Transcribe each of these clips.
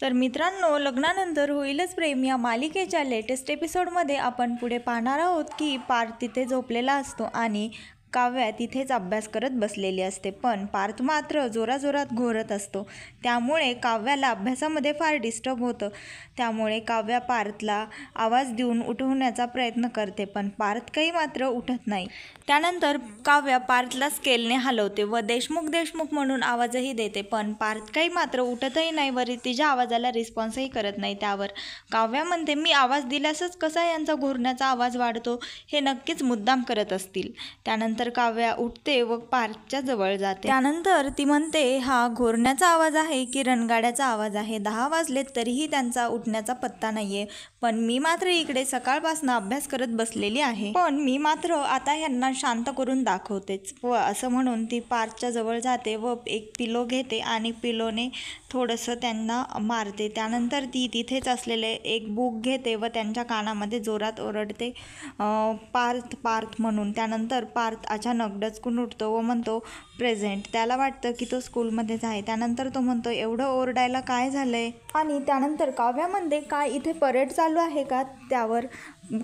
तर मित्रांनो, लग्नानंतर होईलच प्रेम या मालिकेच्या लेटेस्ट एपिसोडमध्ये आपण पुढे पाहणार आहोत की पार्थ तिथे झोपलेला असतो आणि काव्या तिथेच अभ्यास करत बसलेली असते. पण पार्थ मात्र जोराजोरात घोरत असतो. त्यामुळे काव्याला अभ्यासामध्ये फार डिस्टर्ब होतं. त्यामुळे काव्या पार्थला आवाज देऊन उठवण्याचा प्रयत्न करते, पण पार्थ काही मात्र उठत नाही. त्यानंतर काव्या पार्थला स्केलने हलवते व देशमुख देशमुख म्हणून आवाजही देते, पण पार्थ काही मात्र उठतही नाही व तिच्या आवाजाला रिस्पॉन्सही करत नाही. त्यावर काव्या म्हणते, मी आवाज दिल्यासच कसा यांचा घोरण्याचा आवाज वाढतो, हे नक्कीच मुद्दाम करत असतील. त्यानंतर काव्या उठते व पार्थच्या जवळ जाते. त्यानंतर ती म्हणते, हा घोरण्याचा आवाज आहे की रणगाड्याचा आवाज आहे? 10 वाजलेत तरीही त्यांचा उठण्याचा पत्ता नाहीये. पण मी मात्र इकडे सकाळपासून अभ्यास करत बसलेली आहे. पण मी मात्र आता यांना शांत करून दाखवतेच. व असं म्हणून ती पार्थच्या जवळ जाते व एक पिलो घेते आणि पिलोने थोडंसं त्यांना मारते. त्यानंतर ती तिथेच असलेले एक बुक घेते व त्यांच्या कानामध्ये जोरात ओरडते, पार्थ पार्थ म्हणून. त्यानंतर पार्थ अचानक डचकून उठतो व म्हणतो, प्रेझेंट. त्याला वाटतं की तो स्कूलमध्येच आहे. त्यानंतर तो म्हणतो, एवढं ओरडायला काय झालंय? आणि त्यानंतर काव्या म्हणते, काय इथे परेड चालू आहे का? त्यावर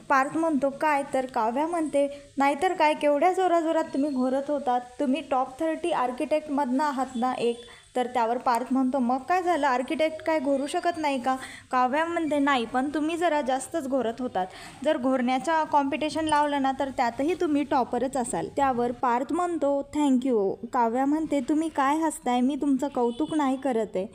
पार्थ म्हणतो, काय? तर काव्या म्हणते, नाहीतर काय, केवढ्या जोराजोरात तुम्ही घोरत होतात. तुम्ही टॉप 30 आर्किटेक्टमधनं आहात ना एक? तर त्यावर पार्थ म्हणतो, मग काय झालं, आर्किटेक्ट काय घोरू शकत नाही का? काव्या म्हणते, नाही, पण तुम्ही जरा जास्तच घोरत होतात. जर घोरण्याचा कॉम्पिटिशन लावलं ना तर त्यातही तुम्ही टॉपरच असाल. त्यावर पार्थ म्हणतो, थँक्यू. काव्या म्हणते, तुम्ही काय हसताय, मी तुमचं कौतुक नाही करत आहे.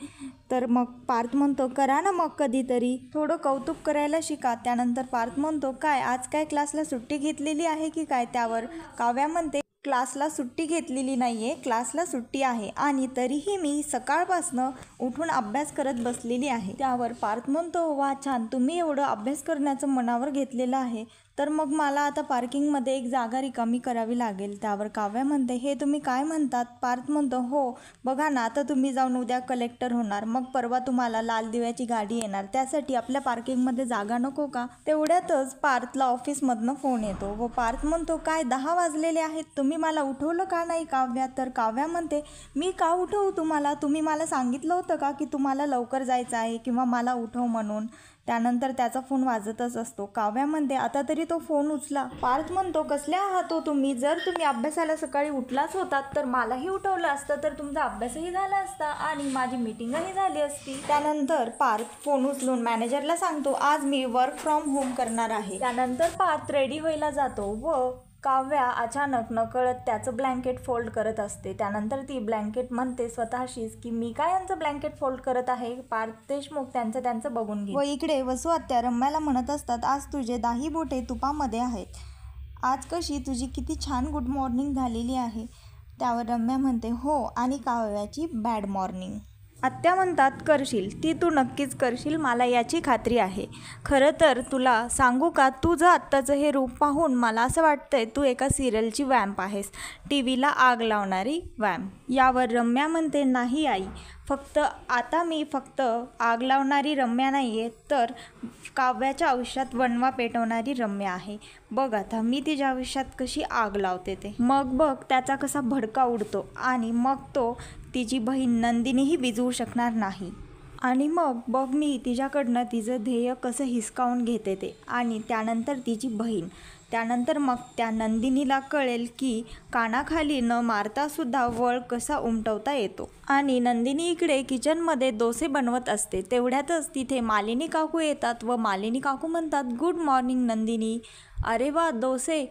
तर मग पार्थ म्हणतो, करा ना मग कधीतरी, थोडं कौतुक करायला शिका. त्यानंतर पार्थ म्हणतो, काय आज काय क्लासला सुट्टी घेतलेली आहे की काय? त्यावर काव्या म्हणते, क्लासला सुट्टी घेतलेली नाही आहे, क्लासला सुट्टी आहे आणि तरीही मी सकाळपासनं उठून अभ्यास करत बसलेली आहे. त्यावर पार्थ म्हणतो, वा छान, तुम्ही एवढं अभ्यास करण्याचं मनावर घेतलेलं आहे तर मग मला आता पार्किंगमध्ये एक जागा रिकामी करावी लागेल. त्यावर काव्या म्हणते, हे तुम्ही काय म्हणतात? पार्थ म्हणतो, हो बघा ना, आता तुम्ही जाऊन उद्या कलेक्टर होणार, मग परवा तुम्हाला लाल दिव्याची गाडी येणार, त्यासाठी आपल्या पार्किंगमध्ये जागा नको का? तेवढ्यातच पार्थला ऑफिसमधनं फोन येतो व पार्थ म्हणतो, काय 10 वाजलेले आहेत, तुम्ही मला उठवलं का नाही काव्या? तर काव्या म्हणते, मी का उठवू तुम्हाला? तुम्ही मला सांगितलं होतं का की तुम्हाला लवकर जायचं आहे किंवा मला उठव म्हणून? त्यानंतर त्याचा फोन वाजतच असतो. काव्या म्हणते, आता तरी तो फोन उचला. पार्थ म्हणतो, कसले आहात हो तुम्ही? जर तुम्ही अभ्यासाला सकाळी उठलाच होतात तर मलाही उठवलं असतं, तर तुमचा अभ्यासही झाला असता आणि माझी मीटिंगही झाली असती. त्यानंतर पार्थ फोन उचलून मॅनेजरला सांगतो, आज मी वर्क फ्रॉम होम करणार आहे. त्यानंतर पार्थ रेडी व्हायला जातो व काव्या अचानक नकळत त्याचं ब्लँकेट फोल्ड करत असते. त्यानंतर ती ब्लँकेट म्हणते स्वतःशीच की मी काय यांचं ब्लँकेट फोल्ड करत आहे, पार्थ देशमुख त्यांचं बघून घे. व इकडे वसू आत्या रम्याला म्हणत असतात, आज तुझे 10 बोटे तुपामध्ये आहेत, आज कशी तुझी किती छान गुड मॉर्निंग झालेली आहे. त्यावर रम्या म्हणते, हो, आणि काव्याची बॅड मॉर्निंग. आत्या म्हणतात, करशील, ती तू नक्कीच करशील, मला याची खात्री आहे. खरं तर तुला सांगू का, तुझं आत्ताचं हे रूप पाहून मला असं वाटतंय तू एका सिरियलची वॅम्प आहेस, टीव्हीला आग लावणारी वॅम्प. यावर रम्या म्हणते, नाही आई, आता मी फक्त आग लावणारी रम्या नाही आहे, तर काव्याच्या आयुष्यात वणवा पेटवणारी रम्या आहे. बघ आता मी तिच्या आयुष्यात कशी आग लावते ते. मग बघ त्याचा कसा भडका उडतो आणि मग तो तिची बहीण नंदिनीही विझवू शकणार नाही. आणि मग बघ मी तिच्याकडनं तिचं ध्येय कसं हिसकावून घेते ते. आणि त्यानंतर तिची बहीण. त्यानंतर मग त्या नंदिनीला कळेल की कानाखाली न मारतासुद्धा वळ कसा उमटवता येतो. आणि नंदिनी इकडे किचनमध्ये डोसे बनवत असते. तेवढ्यातच तिथे मालिनी काकू येतात व मालिनी काकू म्हणतात, गुड मॉर्निंग नंदिनी. अरे वा, डोसे,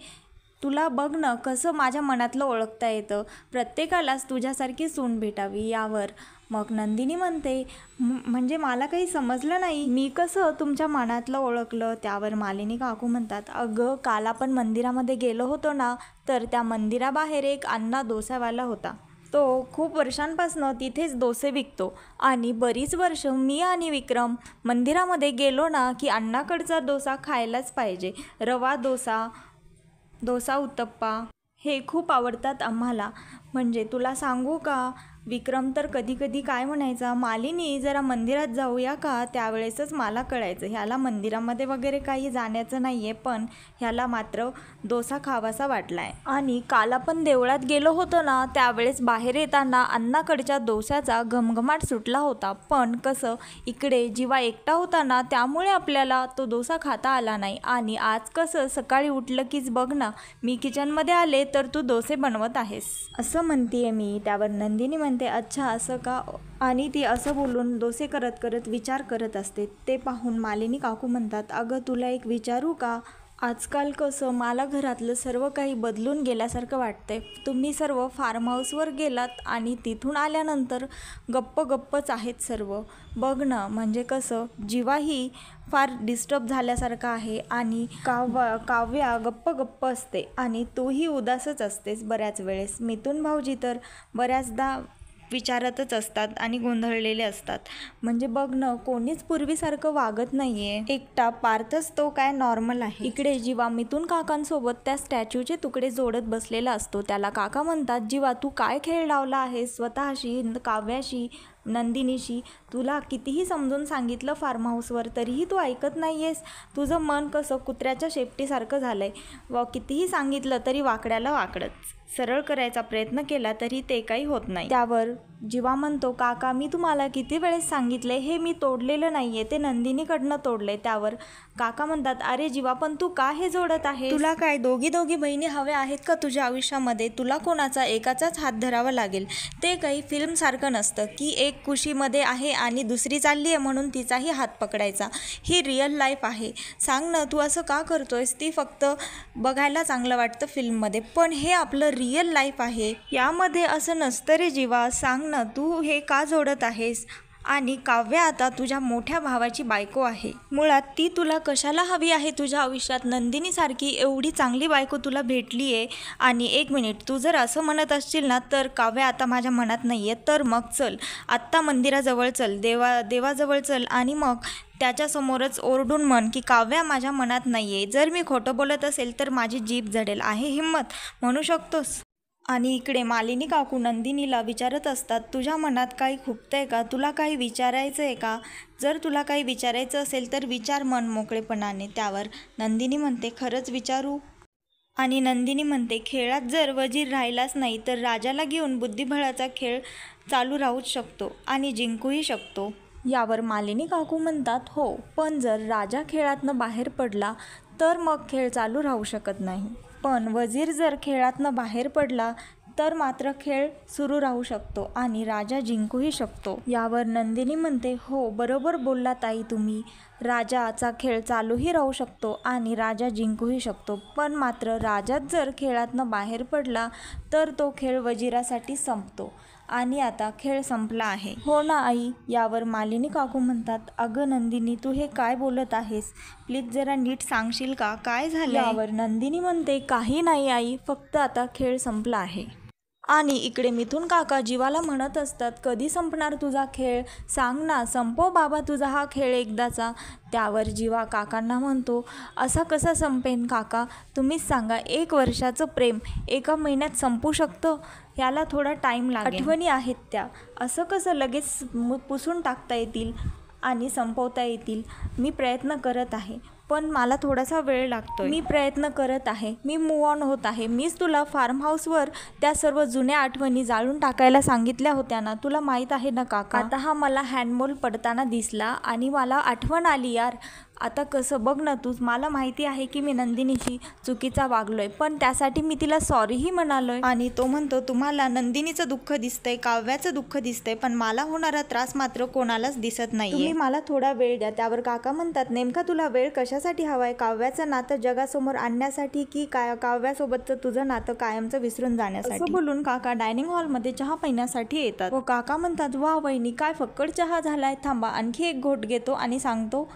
तुला बघ ना कसं माझ्या मनातलं ओळखता येतं, प्रत्येकालाच तुझ्यासारखी सून भेटावी. यावर मग नंदिनी म्हणते, म्हणजे मला काही समजलं नाही, मी कसं तुमच्या मनातलं ओळखलं? त्यावर मालिनी काकू म्हणतात, अगं काल आपण मंदिरामध्ये गेलो होतो ना, तर त्या मंदिराबाहेर एक अण्णा डोसावाला होता. तो खूप वर्षांपासून तिथेच डोसे विकतो आणि बरीच वर्ष मी आणि विक्रम मंदिरामध्ये गेलो ना की अण्णाकडचा डोसा खायलाच पाहिजे. रवा डोसा, डोसा उत्तप्पा हे खूप आवडतात आम्हाला. म्हणजे तुला सांगू का, विक्रम तर कधी कधी काय म्हणायचा, मालिनी जरा मंदिरात जाऊया का? त्यावेळेसच मला कळायचं ह्याला मंदिरामध्ये वगैरे काही जाण्याचं नाही आहे, पण ह्याला मात्र डोसा खावासा वाटलाय. आणि काल आपण देवळात गेलो होतो ना, त्यावेळेस बाहेर येताना अण्णाकडच्या डोस्याचा घमघमाट सुटला होता. पण कसं इकडे जीवा एकटा होता ना, त्यामुळे आपल्याला तो डोसा खाता आला नाही. आणि आज कसं सकाळी उठलं कीच बघ ना, मी किचनमध्ये आले तर तू डोसे बनवत आहेस असं म्हणतीये मी. त्यावर नंदिनी म्हणते, अच्छा असं का? आणि ती असं बोलून डोसे करत करत विचार करत असते. ते पाहून मालिनी काकू म्हणतात, अगं तुला एक विचारू का? आजकाल कसं मला घरातलं सर्व काही बदलून गेल्यासारखं वाटतंय. तुम्ही सर्व फार्म हाऊसवर गेलात आणि तिथून आल्यानंतर गप्पच आहेत सर्व. बघ ना, म्हणजे कसं जीवाही फार डिस्टर्ब झाल्यासारखं आहे आणि काव्या गप्प असते आणि तोही उदासच असतेस बऱ्याच वेळेस. मिथुन भाऊजी तर बऱ्याचदा विचारतच असतात आणि गोंधळलेले असतात. म्हणजे बघ ना, कोणीच पूर्वीसारखं वागत नाहीये. एकटा पार्थच तो काय नॉर्मल आहे. इकडे जीवा मिथुन काकांसोबत त्या स्टॅच्यूचे तुकडे जोडत बसलेला असतो. त्याला काका म्हणतात, जीवा तू काय खेळ लावला आहेस स्वतःशी, काव्याशी, नंदिनीशी? तुला कितीही समजून सांगितलं फार्म हाऊसवर तरीही तू ऐकत नाहीयेस. तुझं मन कसं कुत्र्याच्या शेपटीसारखं झालंय. व कितीही सांगितलं तरी वाकड्याला वाकडच. सरळ करायचा प्रयत्न केला तरी ते काही होत नाही. त्यावर जीवा म्हणतो, काका मी तुम्हाला किती वेळेस सांगितले, हे मी तोडलेलं नाहीये, ते नंदिनीकडनं तोडले. त्यावर काका म्हणतात, अरे जीवा पण तू का हे जोडत आहे? तुला काय दोघी बहिणी हव्या आहेत का तुझ्या आयुष्यामध्ये? तुला कोणाचा एकाचाच हात धरावा लागेल. ते काही फिल्मसारखं नसतं की एक कुशीमध्ये आहे आणि दुसरी चालली आहे म्हणून तिचाही हात पकडायचा. ही रिअल लाईफ आहे. सांग ना, तू असं का करतोयस? ती फक्त बघायला चांगलं वाटतं फिल्ममध्ये, पण हे आपलं रिअल लाईफ आहे. यामध्ये असं नसतं रे जीवा. सांग ना, तू हे का जोडत आहेस? आणि काव्या आता तुझ्या मोठ्या भावाची बायको आहे. मुळात ती तुला कशाला हवी आहे तुझ्या आयुष्यात? नंदिनीसारखी एवढी चांगली बायको तुला भेटली आहे. आणि एक मिनिट, तू जर असं म्हणत असशील ना, तर काव्या आता माझ्या मनात नाही आहे, तर मग चल आत्ता मंदिराजवळ चल, देवाजवळ चल आणि मग त्याच्यासमोरच ओरडून म्हण की काव्या माझ्या मनात नाही आहे. जर मी खोटं बोलत असेल तर माझी जीभ जडेल. आहे हिम्मत? म्हणू शकतोस? आणि इकडे मालिनी काकू नंदिनीला विचारत असतात, तुझ्या मनात काही खुपतंय का? तुला काही विचारायचं आहे का? जर तुला काही विचारायचं असेल तर विचार मन मोकळेपणाने. त्यावर नंदिनी म्हणते, खरंच विचारू? आणि नंदिनी म्हणते, खेळात जर वजीर राहिलाच नाही तर राजाला घेऊन बुद्धिबळाचा खेळ चालू राहूच शकतो आणि जिंकूही शकतो. यावर मालिनी काकू म्हणतात, हो पण जर राजा खेळातनं बाहेर पडला तर मग खेळ चालू राहू शकत नाही. पण वजीर जर खेळातनं बाहेर पडला तर मात्र खेळ सुरू राहू शकतो आणि राजा जिंकूही शकतो. यावर नंदिनी म्हणते, हो बरोबर बोलला ताई तुम्ही. राजाचा खेळ चालूही राहू शकतो आणि राजा जिंकूही शकतो. पण मात्र राजाच जर खेळातनं बाहेर पडला तर तो खेळ वजिरासाठी संपतो आणि आता खेळ संपला आहे. हो ना आई? यावर मालिनी काकू म्हणतात, अगं नंदिनी तू हे काय बोलत आहेस? प्लीज जरा नीट सांगशील का? काय झालं? यावर नंदिनी म्हणते, काही नाही आई, फक्त आता खेळ संपला आहे. आणि इकडे मिथुन काका जीवाला म्हणत असतात, कधी संपणार तुझा खेळ? सांग ना, संपव बाबा तुझा हा खेळ एकदाचा. त्यावर जीवा काकांना म्हणतो, असा कसा संपेन काका? तुम्हीच सांगा. 1 वर्षाचं प्रेम 1 महिन्यात संपू शकतं? याला थोडा टाईम लागेल. आठवणी आहेत त्या, असं कसं लगेच पुसून टाकता येतील आणि संपवता येतील? मी प्रयत्न करत आहे, पण मला थोडासा वेळ लागतोय. मी प्रयत्न करत आहे, मी मूव्ह ऑन होत आहे. मीच तुला फार्म हाऊसवर त्या सर्व जुन्या आठवणी जाळून टाकायला सांगितल्या होत्या ना, तुला माहीत आहे ना काका? आता हा मला हँडमोल पडताना दिसला आणि मला आठवण आली यार. आता कसं बघ ना तूच, मला माहिती आहे की मी नंदिनीशी चुकीचा वागलोय, पण त्यासाठी मी तिला सॉरीही म्हणालोय. आणि तो म्हणतो, तुम्हाला नंदिनीचं दुःख दिसतंय, काव्याचं दुःख दिसतंय, पण मला होणारा त्रास मात्र कोणालाच दिसत नाही. तुम्ही मला थोडा वेळ द्या. त्यावर काका म्हणतात, नेमका तुला वेळ कशासाठी हवाय? काव्याचं नातं जगासमोर आणण्यासाठी की काव्यासोबतचं तुझं नातं कायमचं विसरून जाण्यासाठी? असं बोलून काका डायनिंग हॉलमध्ये चहा पिण्यासाठी येतात व काका म्हणतात, वा वहिनी काय फक्कड चहा झालाय, थांबा आणखी एक घोट घेतो आणि सांगतो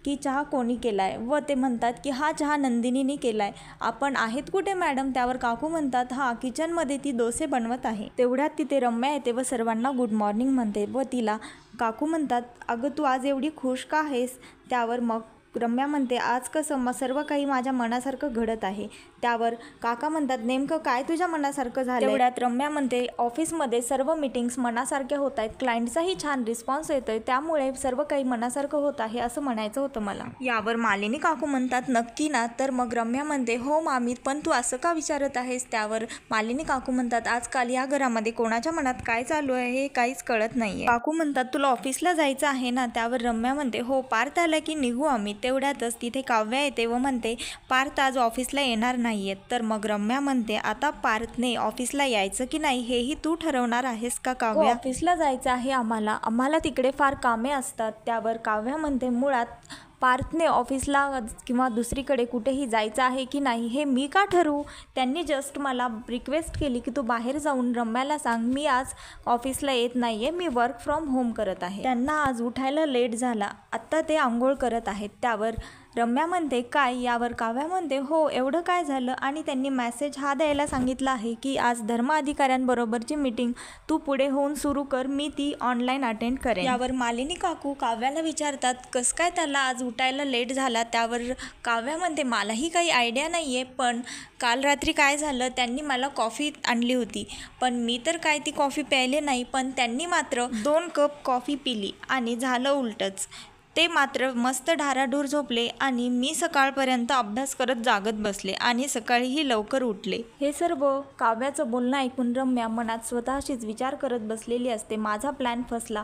की चहा कोणी केलाय. व ते म्हणतात की हा चहा नंदिनीने केलाय. आपण आहेत कुठे मॅडम? त्यावर काकू म्हणतात, हा किचनमध्ये ती डोसे बनवत आहे. तेवढ्यात तिथे रम्या येते व सर्वांना गुड मॉर्निंग म्हणते व तिला काकू म्हणतात, अगं तू आज एवढी खुश का आहेस? त्यावर मग रम्या म्हणते, आज कसं सर्व काही माझ्या मनासारखं घडत आहे. त्यावर काका म्हणतात नेमकं काय तुझ्या मनासारखं झालं. तेवढ्यात रम्या म्हणते ऑफिसमध्ये सर्व मीटिंग्स मनासारख्या होत आहेत, क्लायंटचाही छान रिस्पॉन्स येतोय, त्यामुळे सर्व काही मनासारखं होत आहे असं म्हणायचं होतं मला. यावर मालिनी काकू म्हणतात नक्की ना. तर मग रम्या म्हणते हो मामी, पण तू असं का विचारत आहेस. त्यावर मालिनी काकू म्हणतात आजकाल या घरामध्ये कोणाच्या मनात काय चालू आहे हे काहीच कळत नाहीये. काकू म्हणतात तुला ऑफिसला जायचं आहे ना. त्यावर रम्या म्हणते हो, पार्थ आला की निघू आम्ही. तेवढ्यातच तिथे काव्या येते व म्हणते पार्थ आज ऑफिसला येणार नाहीयेत. तर मग रम्या म्हणते आता पार्थने ऑफिसला यायचं की नाही हेही तू ठरवणार आहेस का काव्या. ऑफिसला जायचं आहे आम्हाला तिकडे फार कामे असतात. त्यावर काव्या म्हणते मुळात पार्थने ऑफिसला किंवा दुसरीकडे कुठेही जायचं आहे की नाही हे मी का ठरवू. त्यांनी जस्ट मला रिक्वेस्ट केली की तू बाहेर जाऊन रम्याला सांग मी आज ऑफिसला येत नाही आहे, मी वर्क फ्रॉम होम करत आहे. त्यांना आज उठायला लेट झाला, आत्ता ते आंघोळ करत आहेत. त्यावर रम्या म्हणते काय. यावर काव्या म्हणते हो, एवढं काय झालं. आणि त्यांनी मेसेज हा द्यायला सांगितला आहे की आज धर्म अधिकाऱ्यांबरोबरची मीटिंग तू पुढे होऊन सुरू कर, मी ती ऑनलाईन अटेंड करेन. यावर मालिनी काकू काव्याला विचारतात कसं काय त्याला आज उठायला लेट झाला. त्यावर काव्या म्हणते मलाही काही आयडिया नाही आहे, पण काल रात्री काय झालं त्यांनी मला कॉफी आणली होती, पण मी तर काय ती कॉफी प्यायले नाही, पण त्यांनी मात्र 2 कप कॉफी पिली आणि झालं उलटच. ते मात्र मस्त ढाराढूर झोपले आणि मी सकाळपर्यंत अभ्यास करत जागत बसले आणि सकाळीही लवकर उठले. हे सर्व काव्याचं बोलणं ऐकून रम्या मनात स्वतःशीच विचार करत बसलेली असते, माझा प्लॅन फसला,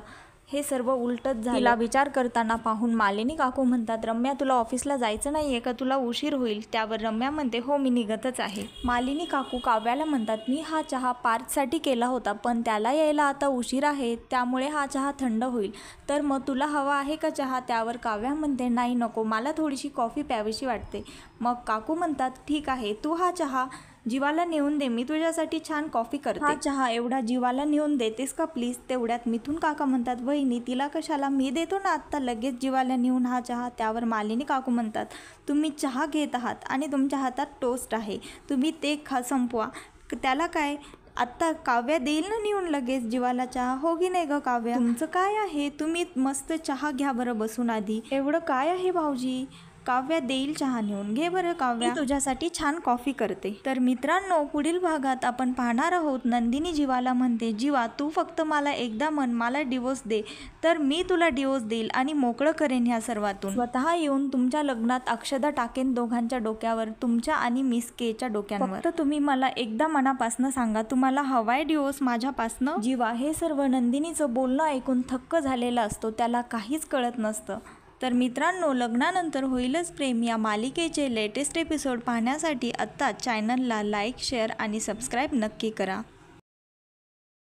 हे सर्व उलटच झालं. तिला विचार करताना पाहून मालिनी काकू म्हणतात रम्या तुला ऑफिसला जायचं नाही आहे का, तुला उशीर होईल. त्यावर रम्या म्हणते हो मी निघतच आहे. मालिनी काकू काव्याला म्हणतात मी हा चहा पार्थसाठी केला होता, पण त्याला यायला आता उशीर आहे, त्यामुळे हा चहा थंड होईल, तर मग तुला हवा आहे का चहा. त्यावर काव्या म्हणते नाही नको, मला थोडीशी कॉफी प्यावीशी वाटते. मग काकू म्हणतात ठीक आहे, तू हा चहा जीवाला नेऊन दे, मी तुझ्यासाठी छान कॉफी करते. हा चहा एवढा जीवाला नेऊन देतेस का प्लीज. तेवढ्यात मिथून काका म्हणतात वहिनी तिला कशाला, मी देतो ना आत्ता लगेच जीवाला नेऊन हा चहा. त्यावर मालिनी काकू म्हणतात तुम्ही चहा घेत आहात आणि तुमच्या हातात टोस्ट आहे, तुम्ही ते संपवा, त्याला काय आत्ता काव्या देईल ना नेऊन लगेच जीवाला चहा, हो की नाही ग काव्या. तुमचं काय आहे, तुम्ही मस्त चहा घ्या बरं बसून आधी, एवढं काय आहे भाऊजी. काव्या देईल चहा नेऊन, घे बरं काव्या, तुझ्यासाठी छान कॉफी करते. तर मित्रांनो पुढील भागात आपण पाहणार आहोत नंदिनी जीवाला म्हणते जीवा तू फक्त मला एकदा म्हण, मला डिवोर्स दे, तर मी तुला डिवोर्स देईल आणि मोकळं करेन ह्या सर्वातून. स्वतः येऊन तुमच्या लग्नात अक्षदा टाकेन दोघांच्या डोक्यावर, तुमच्या आणि मिस केच्या डोक्यांवर. फक्त तुम्ही मला एकदा मनापासनं सांगा तुम्हाला हवाय डिवोर्स माझ्यापासनं. जीवा हे सर्व नंदिनीचं बोलणं ऐकून थक्क झालेला असतो, त्याला काहीच कळत नसतं. तर मित्रांनो लग्नानंतर होईलच प्रेम या मालिकेचे लेटेस्ट एपिसोड पाहण्यासाठी आत्ता चॅनलला लाईक शेअर आणि सबस्क्राईब नक्की करा.